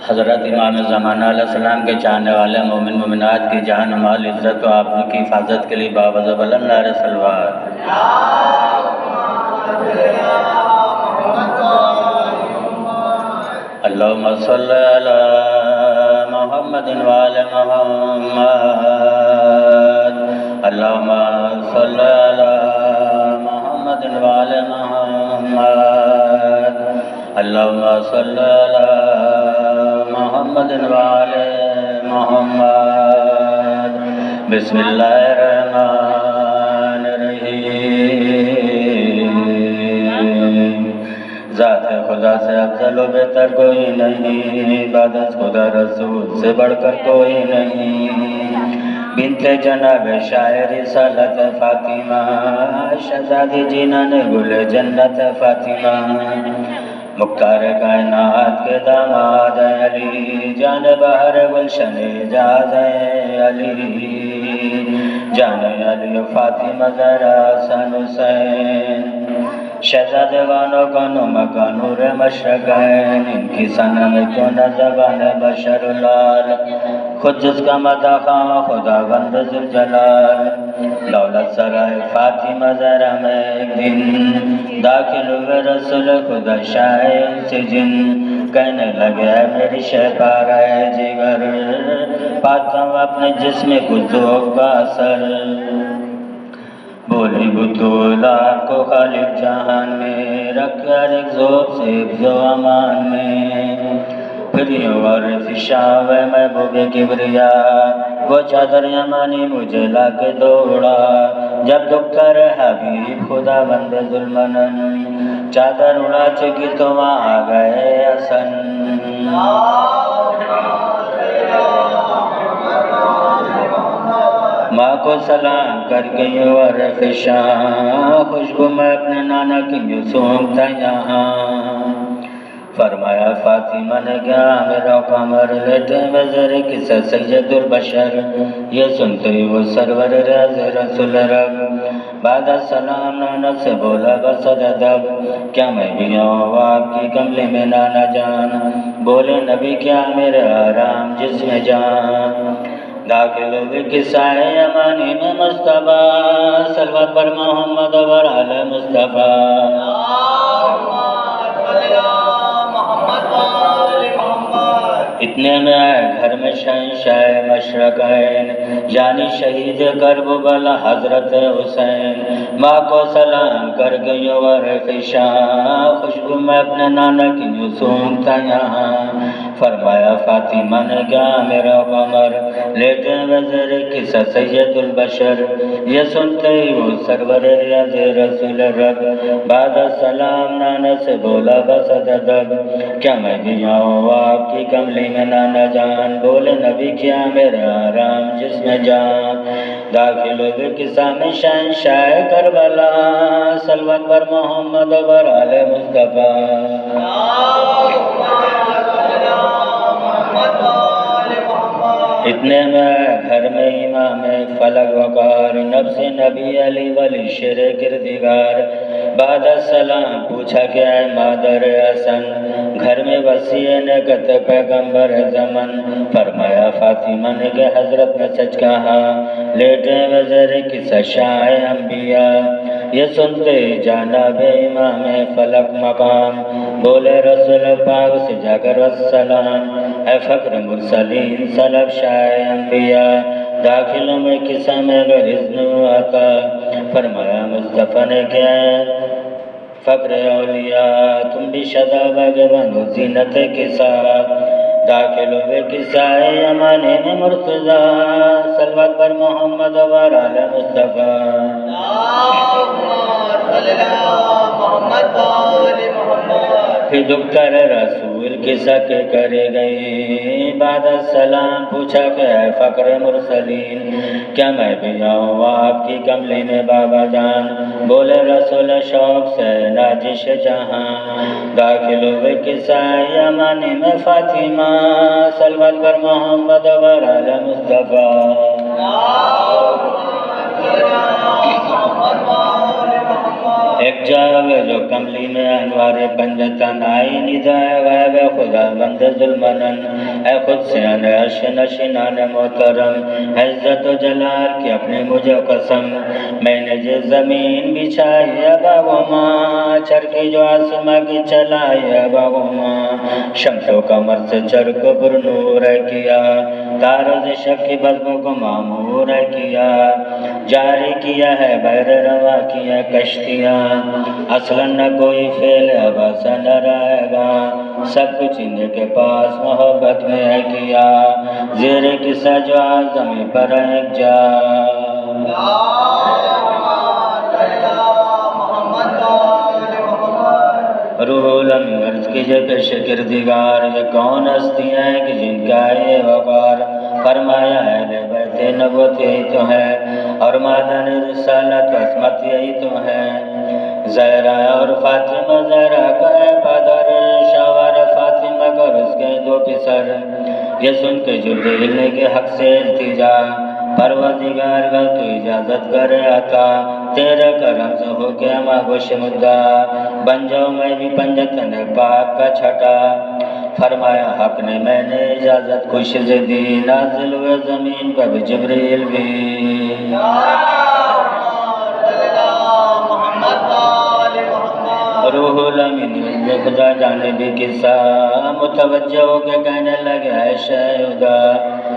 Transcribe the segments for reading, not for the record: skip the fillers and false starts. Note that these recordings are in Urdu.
حضرت امام زمانہ علیہ السلام کے چاہنے والے مومن مومنات کی جان مال عزت و آبرو کی حفاظت کے لیے باوجہ بلند نعرہ صلوات۔ اللہم صلی علی محمد وآل محمد، اللہم صلی علی محمد وآل محمد، اللہم صلی علی محمد وآل محمد۔ بسم اللہ الرحمن الرحیم۔ ذات خدا سے افضل و بہتر کوئی نہیں، بعد از خدا رسول سے بڑھ کر کوئی نہیں۔ بنت جناب شاعر رسالت فاطمہ، شہزادی جینان گل جنت فاطمہ، مختار کائنات کے داماد علی، جان بہر گلشن اعجاز علی، جان علی فاطمہ زہرا حسن حسین، شہزادگانوں کا نمک نور مشرقین، ان کی صنم کیوں نہ زبان بشر لال، خود جس کا مدح خواہ خدا بند ذوالجلال۔ دولت سرائے فاطمہ زہرا میں ایک دن، داخل ہوئے رسول خدا شاہ سے جن، کہنے لگے اے میری شہپارہ جگر، پاتا ہوں اپنے جسم کو ذوق کا اثر، بولی بطول آپ کو خالق جہان میں، رکھ ہر ایک ذوق سے حفظ و امان میں، پھر یوں عرف شاہ و محبوب کبریا، وہ چادر یمانی مجھے لا کے دوڑا، جب دکتر حبیب خدا بند ذوالمنن، چادر اڑا چکی تو وہاں آ گئے حسن۔ ماں کو سلام کر کے یوں عرف شاہ، خوشبو میں اپنے نانا کی یوں سونگتا یہاں، فرمایا فاطمہ نے کیا میرا قمر لیٹے وزیر قصہ سید البشر، یہ سنتے ہی وہ سرور راز رسول رب، بعد السلام نانا سے بولا بصد ادب، کیا میں بھی آؤں آپ کی کملی میں نانا جان، بولے نبی کیا میرے آرام جسم جان، داخل ہوئے قصۂ امانی میں مصطفیٰ، صلوات پر محمد اور آل مصطفیٰ۔ اتنے میں آئے گھر میں شہنشاہ مشرقین، یعنی شہید کربلا حضرت حسین، ماں کو سلام کر کے یوں عرف شاہ، خوشبو میں اپنے نانا کی یوں سونگتا یہاں، فرمایا فاطمہ نے کیا میرا قمر لیٹے وزیر قصہ سید البشر، یہ سنتے ہی وہ سرور ریاض رسول رب، بعد السلام نانا سے بولا بصد ادب، کیا میں بھی آؤں آپ کی کملی میں نانا جان، بولے نبی کیا میرا آرام جسم جان، داخل ہوئے قصہ میں شہنشاہ کربلا، صلوات پر محمد اور آل مصطفیٰ۔ اتنے میں گھر میں امام فلک وقار، نفس نبی علی ولی شیر کردگار، بعد السلام پوچھا کیا ہے مادر حسن، گھر میں وسیع نعمت پیغمبر زمن، فرمایا فاطمہ نے کہ حضرت نے سچ کہا، لیٹے وزیر قصہ شاہ انبیاء، یہ سنتے جناب امام فلک مقام، بولے رسول پاک سے جا کر السلام، اے فخر مرسلین سلب شاہ انبیاء، داخلوں میں قصہ میں اگر اذن آتا، فرمایا مصطفیٰ نے کیا فخر اولیاء، تم بھی شذاب کے بنو زینت قصہ، داخل ہوئے قصہ یمانی میں مرتضیٰ، صلوات پر محمد و آل مصطفیٰ۔ پھر دکتر رسول قصہ کے کرے گئی، بعد السلام پوچھا کہ اے فخر مرسلین، کیا میں بھی آؤں آپ کی کملی میں بابا جان، بولے رسول شوق سے ناجش جہاں، داخل ہوئے قصہ یمانی میں فاطمہ، صلوات پر محمد و آل مصطفیٰ۔ ایک جاوے جو کملی میں انوار پنجتن آئی ندائے غیب خدا بند ظلمنن اے خود سے عرش نشینان محترم عزت و جلال کی اپنی مجھے قسم میں نے جس زمین بچھائی ہے باغوما چرکی جو آسماں کی چلائی ہے باغوما شمس و قمر سے چر کو پر نور ہے کیا تاروں سے شب کی بزموں کو معمور ہے کیا جاری کیا ہے بحر رواں کیا کشتیاں اصلاً نہ کوئی فعل اباسا نہ رہے گا سب کچھ انہیں کے پاس محبت میں ہے کیا زیر قصہ جو زمین پر ایک جا روح الامین عرض کیجئے پیش کردگار یہ کون ہستی ہیں کہ جن کا یہ وقار فرمایا اہل بیت نبوت یہی تو ہے اور معدن رسالت عصمت یہی تو ہے زہرا اور فاطمہ زہرا کا ہے پدر شاور فاطمہ کا اس کے دو پسر یہ سن کے جبریل نے کے حق سے التجا پروردگار کا تو اجازت کرے عطا تیرے کرم سے ہو کے ماگوش مدعا بن جاؤ میں بھی پنجتن پاک کا چھٹا فرمایا حق نے میں نے اجازت خوش سے دی نازل ہوئے زمین پر بھی جبریل بھی روح الامین میں خدا جانبی قصہ متوجہ ہو کے کہنے لگے ہے شہدہ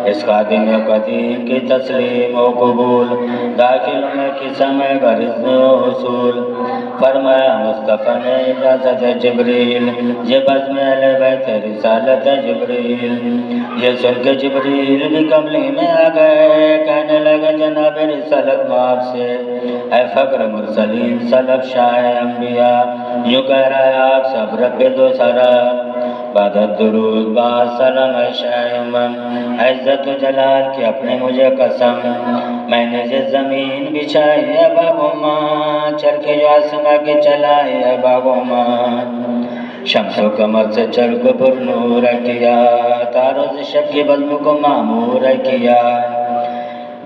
اس خادم قدیم کی تسلیم و قبول داخل میں قسم غرض و حصول فرمایا مصطفیٰ نے اجازت جبریل یہ بزم اہل بیت رسالت جبریل یہ سن کے جبریل بھی کملی میں آ گئے کہنے لگے جناب رسالت معاف سے اے فقر مرسلین سلب شاہ انبیاء یوں کہہ رہا ہے آپ سب رب دو سرا بعد درود بعد سلام اے شاہ امم عزت و جلال کی اپنے مجھے قسم میں نے جس زمین بچھائی ہے باغوما چرخی جو آسماں کی چلائی ہے باغوما شمس و قمر سے چر کو پر نور کیا تاروں سے شب کی بزم کو معمور کیا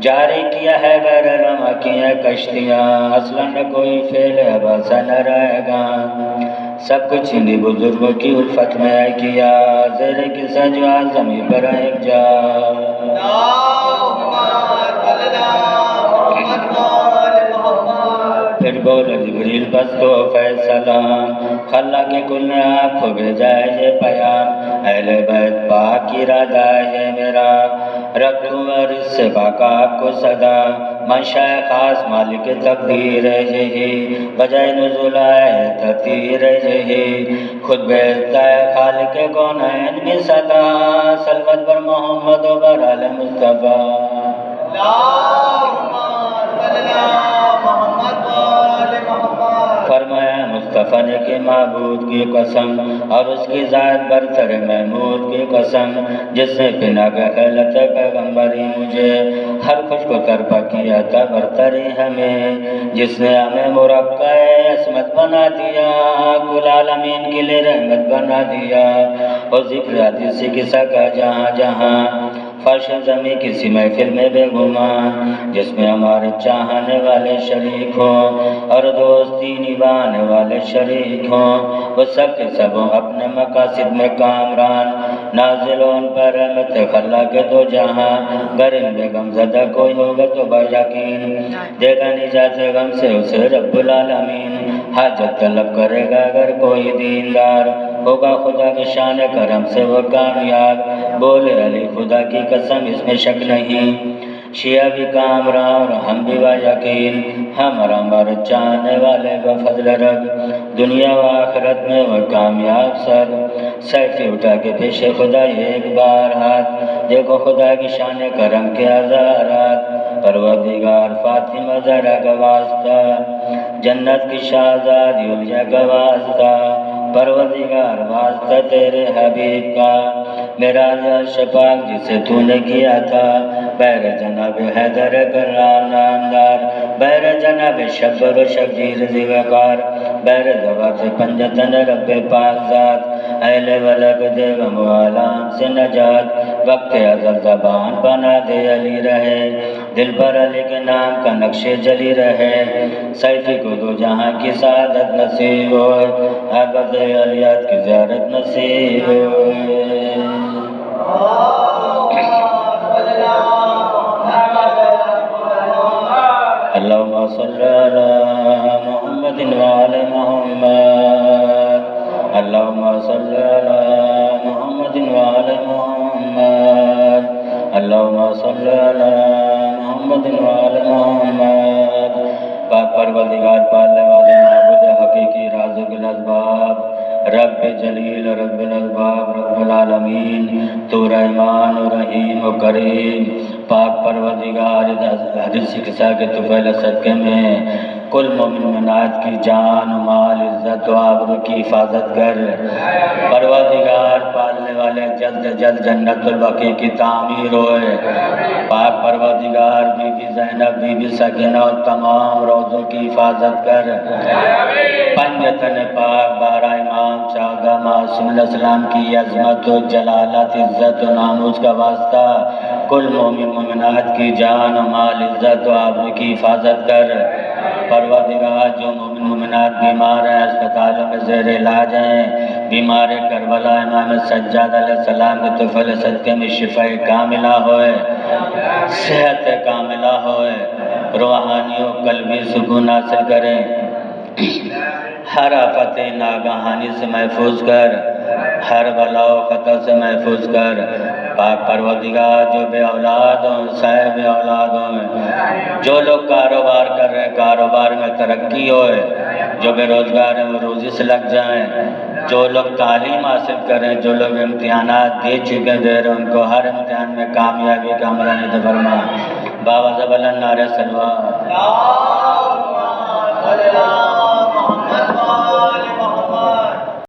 جاری کیا ہے بحر رواں کیا کشتیاں اصلاً نہ کوئی فعل اباسا نہ رہے گا سب کچھ انہیں بزرگوں کی الفت میں ہے کیا زیر قصہ جو زمین پر ایک جا پھر بولا جبریل بس تو فیصلہ خلا کے کل نے آپ کو بھیجا ہے یہ پیام اہل بیت پاک کی ارادہ ہے یہ میرا رکھوں اور اس سے پاک آپ کو صدا منشاء خاص مالک تقدیر ہے یہی بجائے نزول ہے تطیر ہے یہی خود بھیجتا ہے خالق کونین میں صدا سلوت پر محمد و بر آل مصطفیٰ فرمایا مصطفیٰ نے کہ معبود کی قسم اور اس کی ذات برتر محمود کی قسم جس نے بنا کے خیلت پیغمبری مجھے ہر خوش کو ترپا کیا تھا برتری ہمیں جس نے ہمیں مرقع عصمت بنا دیا کل عالمین کے لیے رحمت بنا دیا اور ذکر حدیث قصہ کا جہاں جہاں فرش زمین کسی محفل میں بے گما جس میں ہمارے چاہنے والے شریک ہوں اور دوستی نبھانے والے شریک ہوں وہ سب کے سب اپنے مقاصد میں کامران نازل ان پر رحمت خلا کے دو جہاں گر ان میں غم زدہ کوئی ہوگا تو بیقین دے گا نجات غم سے اسے رب العالمین حاجت طلب کرے گا اگر کوئی دیندار ہوگا خدا کی شان کرم سے وہ کامیاب بولے علی خدا کی قسم اس میں شک نہیں شیعہ بھی کامراں اور ہم بھی با یقین ہمارے چاہنے والے با فضل رب دنیا و آخرت میں وہ کامیاب سیفی اٹھا کے پیش خدا ایک بار ہاتھ دیکھو خدا کی شان کرم کے ہزارات پروردگار فاطمہ زہرا کا واسطہ جنت کی شہزادی علیہ کا واسطہ پروردگار واسطہ تیرے حبیب کا میرا شفاق جسے تو نے کیا تھا بیر جناب حیدر کرام نامدار بیر جناب شبر و شبیر زیوکار بیر زوات پنجتن رب پاک ذات اہل ولق دے غم و علام سے نجات وقت ازل زبان بنا دے علی رہے دل پر علی کے نام کا نقش جلی رہے، سیفی کو دو جہاں کی سعادت نصیب ہوئے، حضرت علیات کی زیارت نصیب ہوئے۔ اللہم صلی علی محمد وعلی محمد، اللہم صلی علی محمد وعلی محمد، اللہم صلی علی محمد وعلی محمد۔ پاک پروردگار پالنے والے معبود حقیقی رازق الاسباب، رب جلیل رب الاسباب رب العالمین، تو رحمان و رحیم و کریم، پاک پروردگار حدیث قصہ کے طفیل صدقے میں کل مومن مومنات کی جان و مال عزت و آبرو کی حفاظت کر، پروردگار پالنے والے جلد جلد جنت البقیع کی تعمیر ہوئے، پاک پروردگار بی بی زینب بی بی سکینہ اور تمام روزوں کی حفاظت کر، پنجتن پاک بارہ امام 14 معصوم علیہ السلام کی عظمت و جلالت عزت و ناموس کا واسطہ کل مومن مومنات کی جان و مال عزت و آبرو کی حفاظت کر، پروردگار جو مومن مومنات بیمار ہیں اسپتالوں میں زیر علاج ہیں، بیمار کربلا امام سجاد علیہ السلام کے طفیل صدقے میں شفا کاملہ ہوئے، صحت کاملہ ہوئے، روحانی و قلبی سکون حاصل کریں، ہر آفت ناگہانی سے محفوظ کر، ہر بلا و خطر سے محفوظ کر، پاک پروردگار جو بے اولاد ہوں صاحب اولاد ہوں، جو لوگ کاروبار کر رہے ہیں کاروبار میں ترقی ہوئے، جو بے روزگار ہیں وہ روزی سے لگ جائیں، جو لوگ تعلیم حاصل کر رہے ہیں، جو لوگ امتحانات دے چکے دے رہے ہیں، ان کو ہر امتحان میں کامیابی کا عملہ نصیب فرما۔ بابا زبلن نعرہ سلوات۔